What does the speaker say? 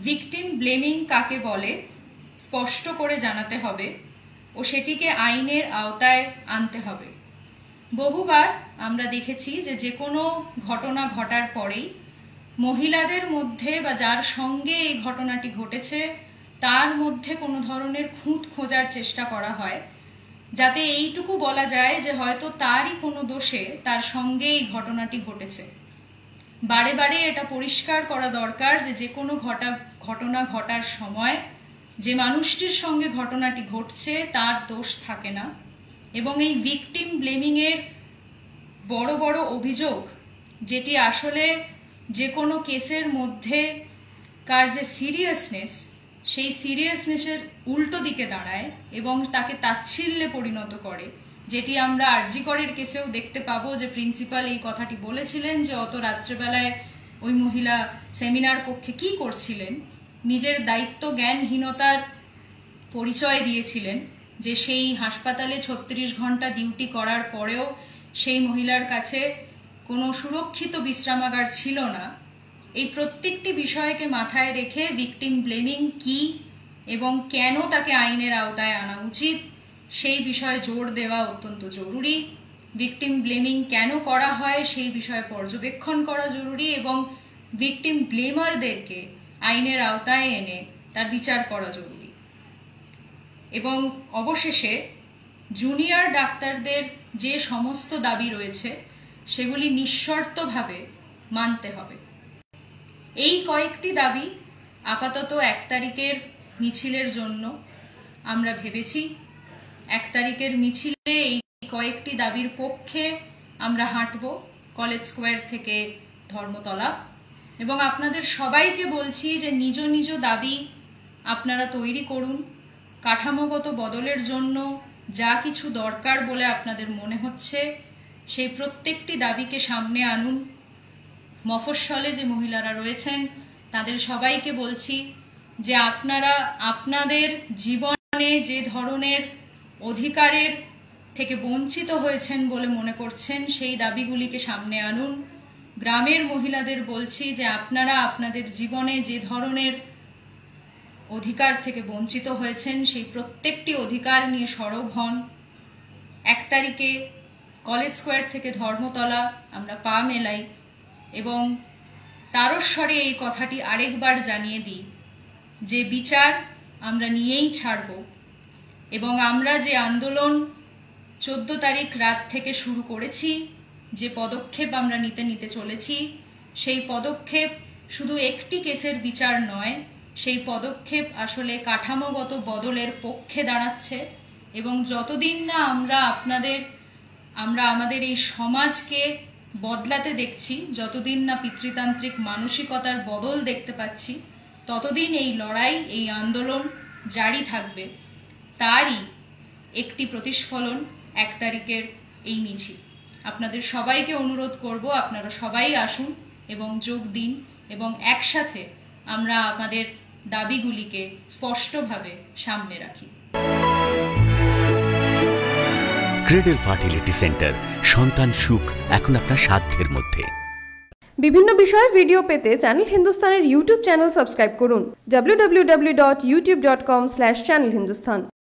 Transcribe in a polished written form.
Victim blaming কাকে বলে স্পষ্ট করে জানাতে হবে ও সেটিকে আইনের আওতায় আনতে হবে। বহুবার আমরা দেখেছি যে কোনো ঘটনা ঘটার পরেই মহিলাদের মধ্যে বা যার সঙ্গে এই ঘটনাটি ঘটেছে তার মধ্যে কোনো ধরনের খুঁত খোঁজার চেষ্টা করা হয়, যাতে এইটুকু বলা যায় যে হয়তো তারই কোনো দোষে তার সঙ্গে এই ঘটনাটি ঘটেছে। বারে বারে এটা পরিষ্কার করা দরকার যে কোনো ঘটনা ঘটার সময় যে মানুষটির সঙ্গে ঘটনাটি ঘটছে তার দোষ থাকে না, এবং এই ভিকটিম ব্লেমিং এর বড় বড় অভিযোগ, যেটি আসলে যে কোনো কেসের মধ্যে কার যে সিরিয়াসনেস, সেই সিরিয়াসনেসের উল্টো দিকে দাঁড়ায় এবং তাকে তাচ্ছিল্যে পরিণত করে, যেটি আমরা আরজি করের কেসেও দেখতে পাবো যে প্রিন্সিপাল এই কথাটি বলেছিলেন যে অত রাত্রেবেলায় ওই মহিলা সেমিনার কক্ষে কি করছিলেন, নিজের দায়িত্ব জ্ঞানহীনতার পরিচয় দিয়েছিলেন যে সেই হাসপাতালে 36 ঘন্টা ডিউটি করার পরেও সেই মহিলার কাছে কোনো সুরক্ষিত বিশ্রামাগার ছিল না। এই প্রত্যেকটি বিষয়কে মাথায় রেখে ভিকটিম ব্লেমিং কি এবং কেন তাকে আইনের আওতায় আনা উচিত সেই বিষয়ে জোর দেওয়া অত্যন্ত জরুরি। ভিকটিম ব্লেমিং কেন করা হয় সেই বিষয়ে পর্যবেক্ষণ করা জরুরি এবং ভিকটিম ব্লেমারদেরকে আইনের আওতায় এনে তার বিচার করা জরুরি। এবং অবশেষে জুনিয়র ডাক্তারদের যে সমস্ত দাবি রয়েছে সেগুলি নিঃশর্তভাবে মানতে হবে। এই কয়েকটি দাবি আপাতত 1 তারিখের মিছিলের জন্য আমরা ভেবেছি। 1 তারিখের মিছিলে এই কয়েকটি দাবির পক্ষে আমরা হাঁটব কলেজ স্কোয়ার থেকে ধর্মতলা, এবং আপনাদের সবাইকে বলছি যে নিজ নিজ দাবি আপনারা তৈরি করুন। কাঠামোগত বদলের জন্য যা কিছু দরকার বলে আপনাদের মনে হচ্ছে সেই প্রত্যেকটি দাবিকে সামনে আনুন। মফস্বলে যে মহিলারা রয়েছেন তাদের সবাইকে বলছি যে আপনারা আপনাদের জীবনে যে ধরনের অধিকারের থেকে বঞ্চিত হয়েছেন বলে মনে করছেন সেই দাবিগুলিকে সামনে আনুন। গ্রামের মহিলাদের বলছি যে আপনারা আপনাদের জীবনে যে ধরনের অধিকার থেকে বঞ্চিত হয়েছেন সেই প্রত্যেকটি অধিকার নিয়ে সরব হন। 1 তারিখে কলেজ স্কোয়ার থেকে ধর্মতলা আমরা পা মেলাই এবং তারস্বরে এই কথাটি আরেকবার জানিয়ে দিই যে বিচার আমরা নিয়েই ছাড়ব, এবং আমরা যে আন্দোলন 14 তারিখ রাত থেকে শুরু করেছি, যে পদক্ষেপ আমরা নিতে চলেছি, সেই পদক্ষেপ শুধু একটি কেসের বিচার নয়, সেই পদক্ষেপ আসলে কাঠামোগত বদলের পক্ষে দাঁড়াচ্ছে। এবং যতদিন না আমরা আমাদের এই সমাজকে বদলাতে দেখছি, যতদিন না পিতৃতান্ত্রিক মানসিকতার বদল দেখতে পাচ্ছি, ততদিন এই লড়াই, এই আন্দোলন জারি থাকবে। তারই একটি প্রতিস্ফলন 1 তারিখের এই মিছিল। আপনাদের সবাইকে অনুরোধ করব আপনারা সবাই আসুন এবং যোগ দিন, এবং একসাথে আমরা আমাদের দাবিগুলিকে স্পষ্টভাবে সামনে রাখি। ক্রেডল ফার্টিলিটি সেন্টার, সন্তান সুখ এখন আপনার সাধ্যের মধ্যে। বিভিন্ন বিষয়ে ভিডিও পেতে চ্যানেল হিন্দুস্তানের ইউটিউব চ্যানেল সাবস্ক্রাইব করুন www.youtube.com/channelhindustan।